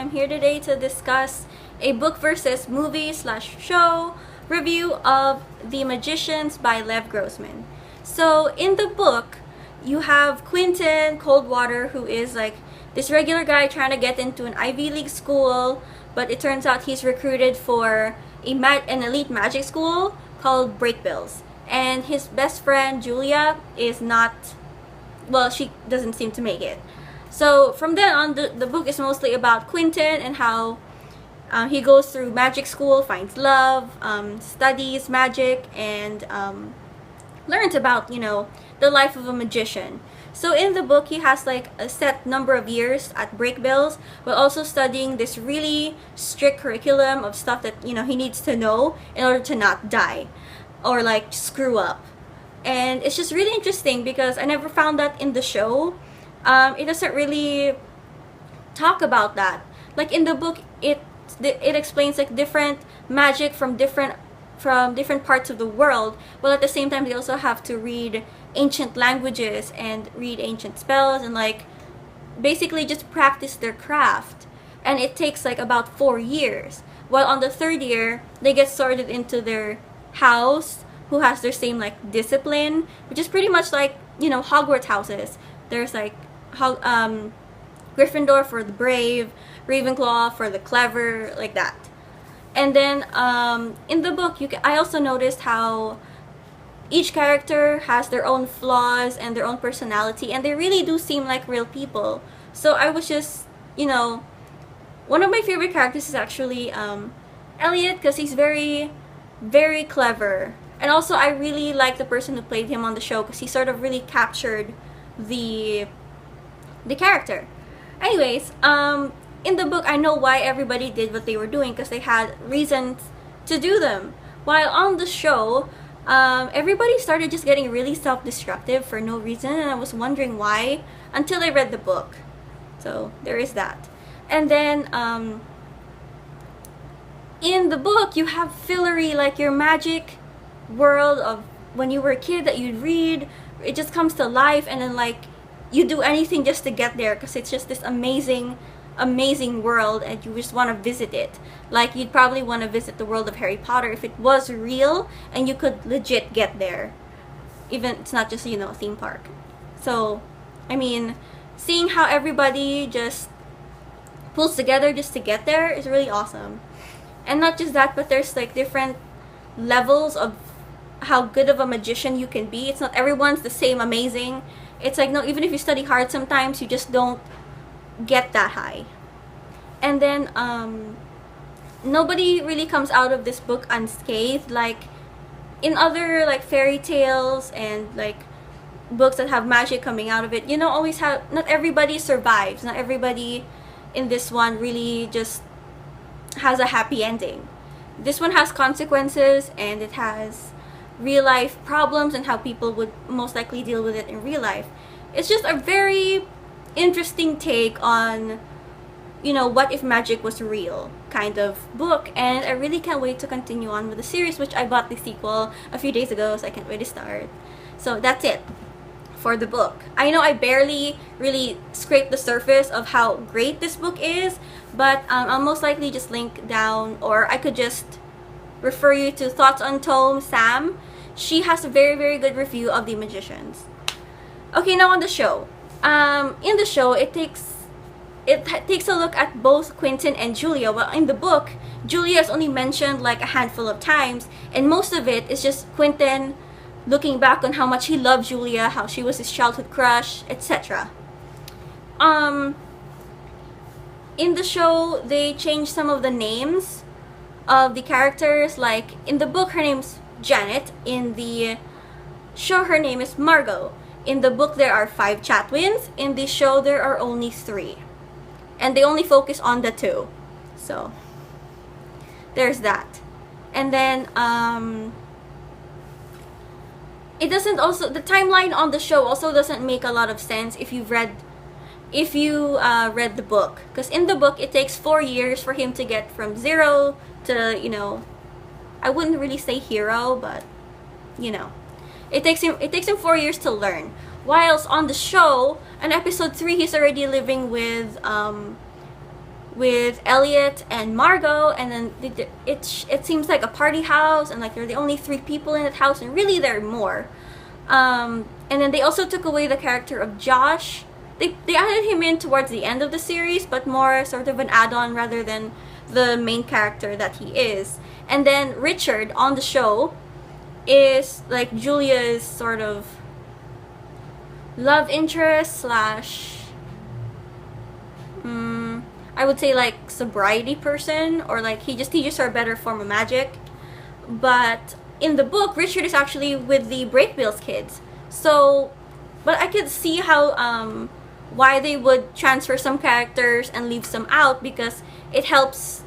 I'm here today to discuss a book versus movie slash show review of The Magicians by Lev Grossman. So in the book, you have Quentin Coldwater, who is like this regular guy trying to get into an Ivy League school, but it turns out he's recruited for an elite magic school called Breakbills. And his best friend Julia is not, well, she doesn't seem to make it. So from then on, the book is mostly about Quentin and how he goes through magic school, finds love, studies magic, and learns about, the life of a magician. So in the book, he has like a set number of years at Breakbills, but also studying this really strict curriculum of stuff that, he needs to know in order to not die or like screw up. And it's just really interesting because I never found that in the show. It doesn't really talk about that. Like in the book, it explains like different magic from different parts of the world, but at the same time they also have to read ancient languages and read ancient spells and like basically just practice their craft. And it takes like about 4 years. While on the 3rd year, they get sorted into their house, who has their same like discipline, which is pretty much like Hogwarts houses. There's like Gryffindor for the brave, Ravenclaw for the clever, like that. And then in the book, I also noticed how each character has their own flaws and their own personality, and they really do seem like real people. So I was just, one of my favorite characters is actually Elliot, because he's very, very clever. And also I really like the person who played him on the show because he sort of really captured the character. Anyways, in the book, I know why everybody did what they were doing because they had reasons to do them. While on the show, everybody started just getting really self-destructive for no reason, and I was wondering why until I read the book. So there is that. And then in the book, you have fillery, like your magic world of when you were a kid that you'd read. It just comes to life, and then like you do anything just to get there because it's just this amazing world and you just want to visit it. Like you'd probably want to visit the world of Harry Potter if it was real and you could legit get there, even it's not just a theme park. So I mean, seeing how everybody just pulls together just to get there is really awesome. And not just that, but there's like different levels of how good of a magician you can be. It's not everyone's the same amazing. It's like, no, even if you study hard, sometimes you just don't get that high. And then nobody really comes out of this book unscathed. Like in other like fairy tales and like books that have magic coming out of it, always have, not everybody survives. Not everybody in this one really just has a happy ending. This one has consequences, and it has real life problems and how people would most likely deal with it in real life. It's just a very interesting take on, what if magic was real kind of book, and I really can't wait to continue on with the series, which I bought the sequel a few days ago, so I can't wait to start. So that's it for the book. I know I barely really scraped the surface of how great this book is, but I'll most likely just link down, or I could just refer you to Thoughts on Tome Sam. She has a very, very good review of The Magicians. Okay, now on the show. In the show, it takes a look at both Quentin and Julia. Well, in the book, Julia is only mentioned like a handful of times, and most of it is just Quentin looking back on how much he loved Julia, how she was his childhood crush, etc. In the show, they changed some of the names of the characters. Like in the book, her name's Janet. In the show, her name is Margot. In the book, there are 5 Chatwins. In the show, there are only 3. And they only focus on the 2. So, there's that. And then, it doesn't also, the timeline on the show also doesn't make a lot of sense if you read the book. Because in the book, it takes 4 years for him to get from 0 to, I wouldn't really say hero, but, it takes him 4 years to learn. Whilst on the show, in episode 3, he's already living with with Elliot and Margot, and then it seems like a party house, and like they're the only 3 people in that house, and really there are more. And then they also took away the character of Josh. They added him in towards the end of the series, but more sort of an add-on rather than the main character that he is. And then Richard on the show is like Julia's sort of love interest slash I would say like sobriety person, or like he just teaches her a better form of magic. But in the book, Richard is actually with the Breakbills kids. So, but I could see how why they would transfer some characters and leave some out, because it helps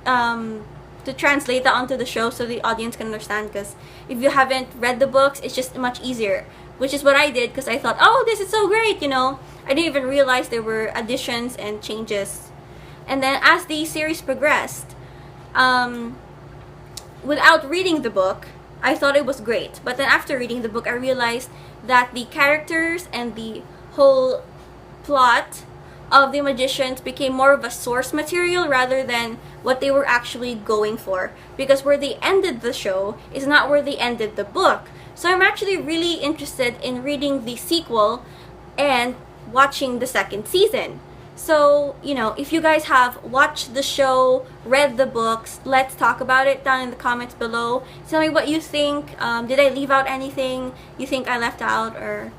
to translate that onto the show so the audience can understand. Because if you haven't read the books, it's just much easier, which is what I did, because I thought, oh, this is so great, you know. I didn't even realize there were additions and changes. And then as the series progressed, without reading the book, I thought it was great. But then after reading the book, I realized that the characters and the whole plot of the magicians became more of a source material rather than what they were actually going for. Because where they ended the show is not where they ended the book. So I'm actually really interested in reading the sequel and watching the 2nd season. So, you know, if you guys have watched the show, read the books, let's talk about it down in the comments below. Tell me what you think. Did I leave out anything you think I left out? Or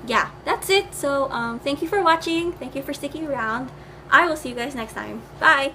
yeah, that's it. So thank you for watching. Thank you for sticking around. I will see you guys next time. Bye!